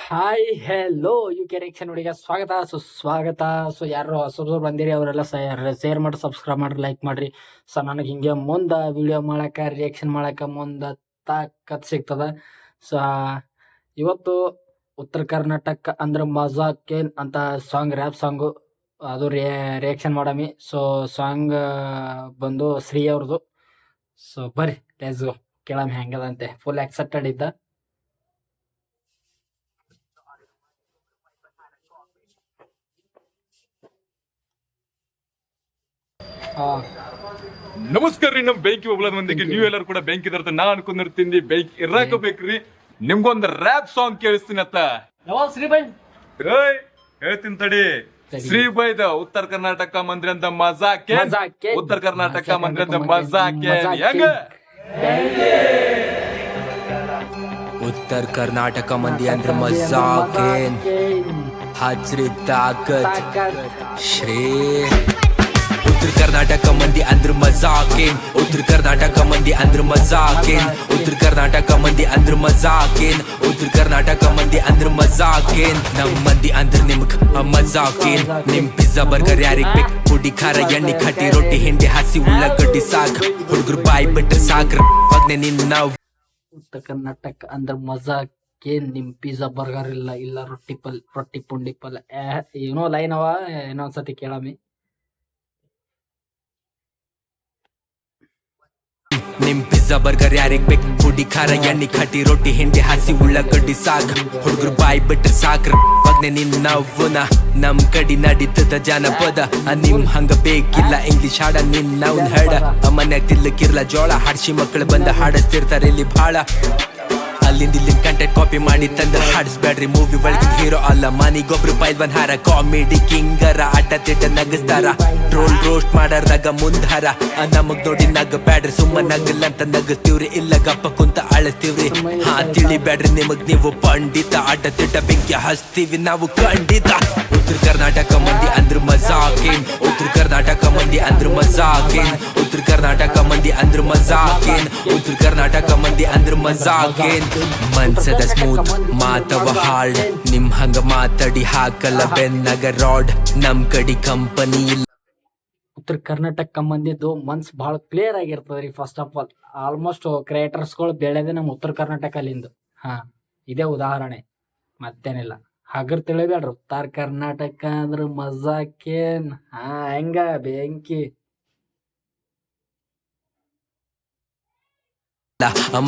Hi hello ಯು ಕೆ ರಿಕ್ಷನ್ ನೋಡಿಗೆ ಸ್ವಾಗತ ಸುಸ್ವಾಗತ. ಸೊ ಯಾರು ಹೊಸಬ್ರು ಬಂದಿರಿ ಅವರೆಲ್ಲ ಶೇರ್ ಮಾಡಿ, ಸಬ್ಸ್ಕ್ರೈಬ್ ಮಾಡ್ರಿ, ಲೈಕ್ ಮಾಡ್ರಿ. ಸೊ ನನಗೆ ಹಿಂಗೆ ಮುಂದೆ ವಿಡಿಯೋ ಮಾಡಕ್ಕೆ, ರಿಯಾಕ್ಷನ್ ಮಾಡಕ್ಕೆ ಮುಂದೆ ತಾಕತ್ ಸಿಗ್ತದ. ಸೊ ಇವತ್ತು ಉತ್ತರ ಕರ್ನಾಟಕ ಅಂದ್ರೆ ಮಜಾಕೇನ್ ಅಂತ ಸಾಂಗ್, ರ್ಯಾಪ್ ಸಾಂಗು, ಅದು ರಿಯಾಕ್ಷನ್ ಮಾಡಮಿ. ಸೊ ಸಾಂಗ್ ಬಂದು ಶ್ರೀ ಅವ್ರದ್ದು. ಸೊ ಬರ್ರಿ ಲೆಟ್ಸ್ ಗೋ, ಕೇಳಮ್ಮಿ ಹೆಂಗದಂತೆ. ಫುಲ್ ಎಕ್ಸೈಟೆಡ್ ಇದ್ದ. ನಮಸ್ಕಾರ ರೀ. ನಮ್ ಬೆಂಕಿ ಒಬ್ಳದ ಮಂದಿಗೆ ನೀವೆಲ್ಲರೂ ಕೂಡ ಬೆಂಕಿ ಇದಾರ ನಾ ಅನ್ಕೊಂಡಿರ್ತೀನಿ. ಬೆಂಕಿ ಇರಾಕಬೇಕ್ರಿ. ನಿಮ್ಗೊಂದ್ ರ್ಯಾಪ್ ಸಾಂಗ್ ಕೇಳಿಸ್ತೀನಿ ಅತ್ತ. ಹೇಳ್ತೀನಿ ತಡಿ. ಶ್ರೀಬೈದ ಉತ್ತರ ಕರ್ನಾಟಕ ಮಂತ್ರಿ ಅಂತ ಮಜಾಕೆ, ಉತ್ತರ ಕರ್ನಾಟಕ ಮಂತ್ರಿ ಅಂತ ಮಜಾಕೆ. ಹೆಂಗ ಉತ್ತರ ಕರ್ನಾಟಕ ಮಂದಿ ಅಂದ್ರೆ ಮಜಾಕೇನ್, ಹಚ್ರಿ ತಾಕತ್ ಶ್ರೀ. ಉತ್ತರ ಕರ್ನಾಟಕ ಮಂದಿ ಅಂದ್ರ ಮಜಾಕೇನ್, ಉತ್ತರ ಕರ್ನಾಟಕ ಮಂದಿ ಅಂದ್ರ ಮಜಾಕೇನ್, ಉತ್ತರ ಕರ್ನಾಟಕ ಮಂದಿ ಅಂದ್ರ ಮಜಾಕೇನ್, ಉತ್ತರ ಕರ್ನಾಟಕ ಮಂದಿ ಅಂದ್ರ ಮಜಾಕೇನ್. ನಮ್ ಮಂದಿ ಅಂದ್ರ ನಿಮ್ಗ್ ಮಜಾಕೇನ್. ನಿಮ್ ಪಿಜ್ಜಾ ಬರ್ಗರ್ ಯಾರಿಗ್ ಬೇಕ್? ಪುಡಿ ಖಾರ ಎಣ್ಣೆ ಖಾಟಿ ರೊಟ್ಟಿ ಹಿಂಡಿ ಹಸಿ ಉಳ್ಳಾಗಡ್ಡಿ ಸಾಕ್. ಹುಡುಗರು ಬಾಯಿ ಬಿಟ್ರೆ ಸಾಕ್ರ ಮಗ್ನೆ ನಿನ್ನ. ಉತ್ತರ ಕರ್ನಾಟಕ ಅಂದ್ರೆ ಮಜಾಕೇನ್. ನಿಮ್ ಪಿಜ್ಜಾ ಬರ್ಗರ್ ಇಲ್ಲ ರೊಟ್ಟಿ ಪುಂಡಿ ಪಲ್ಯ. ಏನೋ ಲೈನ್ ಅವ, ಇನ್ನೊಂದ್ಸತಿ ಕೇಳಮಿ. ನಿಮ್ ಪಿಜ್ಜಾ ಬರ್ಗರ್ ಯಾರಿಗ್ ಬೇಕ್? ಪುಡಿ ಖಾರ ಎಣ್ಣೆ ಖಾಟಿ ರೊಟ್ಟಿ ಹಿಂಡಿ ಹಸಿ ಉಳ್ಳಾಗಡ್ಡಿ ಸಾಕ್. ಹುಡುಗರು ಬಾಯಿ ಬಿಟ್ರೆ ಸಾಕ್ರ ಮಗ್ನೆ ನಿನ್ನ ನವ್ವನ. ನಮ್ ಕಡಿ ನಡೀತದ ಜಾನಪದ, ನಿಮ್ ಹಂಗ ಬೇಕಿಲ್ಲ ಇಂಗ್ಲಿಷ್ ಹಾಡ. ನಿನ್ನ ಹಡ ಮನ್ಯಾಗ ತಿಲ್ಲಕ್ಕಿರ್ಲ ಜೋಳ. ಹಾಡ್ಸಿ ಮಕ್ಕಳು ಬಂದ ಹಾಡಿಸ್ತಿರ್ತಾರೆ ಇಲ್ಲಿ ಭಾಳ. ಅಲ್ಲಿಂದ ಇಲ್ಲಿಂದ ಕಂಟೆಂಟ್ ಕಾಪಿ ಮಾಡಿ ತಂದ್ರ ಹಾಡಿಸ್ಬೇಡ್ರಿ. ಮೂವಿ ಒಳಗಿನ ಹೀರೋ ಅಲ್ಲ, ಮನಿಗೊಬ್ರು ಪೈಲ್ವನ್ ಹಾರ. ಕಾಮಿಡಿ ಕಿಂಗರ ಅಡ್ಡ ತಿಡ್ಡ ನಗಸ್ತಾರ. Troll roast ಮಾಡಾರ್ದಾಗ ಮುಂದಾರ. ನಮಗ್ ನೋಡಿ ನಗ ಬ್ಯಾಡ್ರಿ, ಸುಮ್ಮ ನಗಲ್ಲಂತ ನಗಸ್ತೀವ್ರಿ. ಇಲ್ಲ ಗಪ್ಪ ಕುಂತ ಅಳಸ್ತೀವ್ರಿ. ಹಾ ತಿಳಿಬ್ಯಾಡ್ರಿ, ನಿಮಗ್ ನೀವು ಪಂಡಿತ. ಅಡ್ಡ ತಿಡ್ಡ ಬೆಂಕಿ ಹಚ್ತೀವಿ ನಾವು ಖಂಡಿತ. ಉತ್ತರ ಕರ್ನಾಟಕ ಮಂದಿ ಅಂದ್ರ ಮಜಾಕೇನ್, ಉತ್ತರ ಕರ್ನಾಟಕ ಮಂದಿ ಅಂದ್ರ ಮಜಾಕೇನ್, ಉತ್ತರ ಕರ್ನಾಟಕ ಮಂದಿ ಅಂದ್ರ ಮಜಾಕೇನ್, ಉತ್ತರ ಕರ್ನಾಟಕ ಮಂದಿ ಅಂದ್ರ ಮಜಾಕೇನ್. ಮನ್ಸದ ಸ್ಮೂತ್ ಮಾತವ ಹಾಲ್ಡ್, ನಿಮ್ ಹಂಗ ಮಾತಾಡಿ ಹಾಕಲ್ಲ ಬೆನ್ನಗ ರಾಡ್. ನಮ್ ಕಡಿ ಕಂಪನಿ ಇಲ್ಲ. ಉತ್ತರ ಕರ್ನಾಟಕ ಮಂದಿದ್ದು ಮನ್ಸ್ ಬಹಳ ಕ್ಲಿಯರ್ ಆಗಿರ್ತದ್ರಿ. ಫಸ್ಟ್ ಆಫ್ ಆಲ್ ಆಲ್ಮೋಸ್ಟ್ ಕ್ರಿಯೇಟರ್ಸ್ಗಳು ಬೆಳೆದೇ ನಮ್ಮ ಉತ್ತರ ಕರ್ನಾಟಕ ಅಲ್ಲಿಂದು. ಇದೇ ಉದಾಹರಣೆ, ಮತ್ತೇನಿಲ್ಲ. ಹಾಗರ್ ತಿಳಿಬೇಡ್ರಿ, ಉತ್ತರ ಕರ್ನಾಟಕ ಅಂದ್ರೆ ಮಜಾಕೇನ್. ಹೆಂಗ ಬೆಂಕಿ.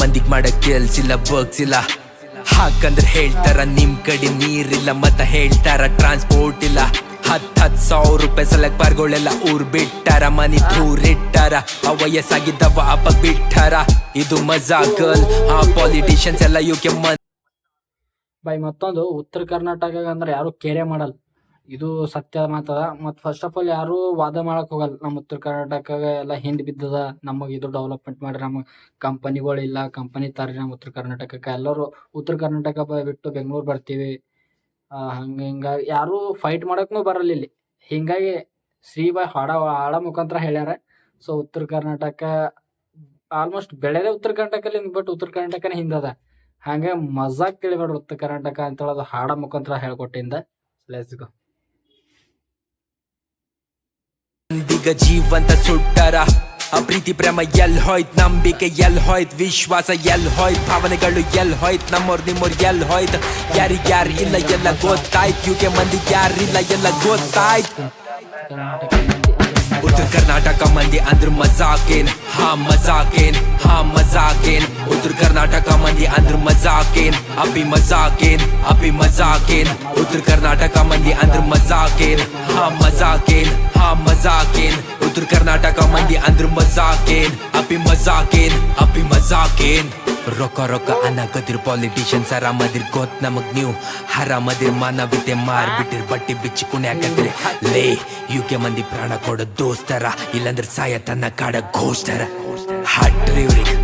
ಮಂದಿಗ್ ಮಾಡಕ್ ಕೆಲ್ಸಿಲ್ಲ, ಬಗ್ಸಿಲ್ಲ. ಹಾಕಂದ್ರೆ ಹೇಳ್ತಾರ ನಿಮ್ ಕಡೆ ನೀರಿಲ್ಲ. ಮತ್ತ ಹೇಳ್ತಾರ ಟ್ರಾನ್ಸ್ಪೋರ್ಟ್ ಇಲ್ಲ. 10,000 ರೂಪಾಯಿ ಸಲಕ್ ಪಾರ್ಗಳೆಲ್ಲ ಊರ್ ಬಿಟ್ಟಾರ. ಮನಿ ದೂರಿಟ್ಟಾರ. ವಯಸ್ಸಾಗಿದ್ದವ ಅಪ್ಪ ಬಿಟ್ಟಾರ. ಇದು ಮಜಾಕಲ್. ಪಾಲಿಟಿಷಿಯನ್ಸ್ ಎಲ್ಲ ಯುಕೆ ಬೈ ಮತ್ತೊಂದು, ಉತ್ತರ ಕರ್ನಾಟಕ ಅಂದ್ರೆ ಯಾರು ಕೇರೆ ಮಾಡಲ್ಲ. ಇದು ಸತ್ಯ ಮಾತದ. ಮತ್ತು ಫಸ್ಟ್ ಆಫ್ ಆಲ್ ಯಾರು ವಾದ ಮಾಡಕ್ ಹೋಗಲ್ಲ. ನಮ್ಮ ಉತ್ತರ ಕರ್ನಾಟಕ ಎಲ್ಲ ಹಿಂದ್ ಬಿದ್ದದ, ನಮಗೆ ಇದು ಡೆವಲಪ್ಮೆಂಟ್ ಮಾಡ್ರಿ, ನಮಗೆ ಕಂಪನಿಗಳಿಲ್ಲ, ಕಂಪನಿ ತರ್ರಿ ನಮ್ಮ ಉತ್ತರ ಕರ್ನಾಟಕಕ್ಕೆ. ಎಲ್ಲರೂ ಉತ್ತರ ಕರ್ನಾಟಕ ಬಿಟ್ಟು ಬೆಂಗಳೂರು ಬರ್ತೀವಿ. ಹಿಂಗಾಗಿ ಯಾರು ಫೈಟ್ ಮಾಡಕ್ಕೂ ಬರಲ್ಲ ಇಲ್ಲಿ. ಹಿಂಗಾಗಿ ಶ್ರೀಬಾಯ್ ಹಾಡ ಮುಖಾಂತರ ಹೇಳ್ಯಾರ. ಸೊ ಉತ್ತರ ಕರ್ನಾಟಕ ಆಲ್ಮೋಸ್ಟ್ ಬೆಳೆದೇ ಉತ್ತರ ಕರ್ನಾಟಕಲ್ಲಿ, ಬಟ್ ಉತ್ತರ ಕರ್ನಾಟಕನೇ ಹಿಂದದ. ಹಾಗೆ ಮಜಾಕ್ ತಿಳಿಬೇಡ್ರಿ ಉತ್ತರ ಕರ್ನಾಟಕ ಅಂತ ಹೇಳೋದು ಹಾಡ ಮುಖಾಂತರ ಹೇಳ್ಕೊಟ್ಟಿಂದ. Let's go. ಮಂದಿಗ ಜೀವಂತ ಸುಟ್ಟಾರ. ಪ್ರೀತಿ ಪ್ರೇಮ ಎಲ್ ಹೋಯ್ತ್, ನಂಬಿಕೆ ಎಲ್ ಹೋಯ್ತ್, ವಿಶ್ವಾಸ ಎಲ್ ಹೋಯ್ತ್, ಭಾವನೆಗಳು ಎಲ್ ಹೋಯ್ತ್, ನಮ್ಮೋರ್ ನಿಮ್ಮೋರ್ ಎಲ್ ಹೋಯ್ತ್. ಯಾರಿಗ್ ಯಾರು ಇಲ್ಲ ಎಲ್ಲ ಗೊತ್ತಾಯ್ತ್. ಯುಕೆ ಮಂದಿ ಯಾರಿಲ್ಲ ಎಲ್ಲ ಗೊತ್ತಾಯ್ತ್. ಉತ್ತರ ಕರ್ನಾಟಕ ಮಂದಿ ಅಂದ್ರ ಮಜಾಕೇನ್, ಮಜಾಕೇನ್, ಮಜಾಕೇನ್. ಉತ್ತರ ಕರ್ನಾಟಕ ಮಂದಿ ಅಂದ್ರ ಮಜಾಕೇನ್, ಅಪಿ ಮಜಾಕೇನ್, ಅಪಿ ಮಜಾಕೇನ್. ಉತ್ತರ ಕರ್ನಾಟಕ ಮಂದಿ ಅಂದ್ರ ಮಜಾಕೇನ್, ಮಜಾಕೇನ್, ಮಜಾಕೇನ್. ಉತ್ತರ ಕರ್ನಾಟಕ ಮಂದಿ ಅಂದ್ರ ಮಜಾಕೇನ್, ಅಪಿ ಮಜಾಕೇನ್, ಅಪಿ ಮಜಾಕೇನ್. ರೊಕ್ಕ ರೊಕ್ಕ ಅನ್ನಕದಿರ್ ಪಾಲಿಟಿಷಿಯನ್ಸ್ ಆರಾಮದಿರ್ ಗೊತ್ ನಮಗ್ ನೀವು. ಹರಾಮದಿರ್ ಮಾನವೀಯತೆ ಮಾರ್ಬಿಟ್ಟಿರ್ ಬಟ್ಟಿ ಬಿಚ್ಚಿ ಕುಣ್ಯಾಕತ್ರಿ. ಲೇ ಯುಕೆ ಮಂದಿ ಪ್ರಾಣ ಕೊಡೋ ದೋಸ್ತರ, ಇಲ್ಲಂದ್ರ ಸಾಯ ತನ್ನ ಕಾಡ ಘೋಸ್ತರ. ಹಟ್ರಿ ಇವ್ರಿಗೆ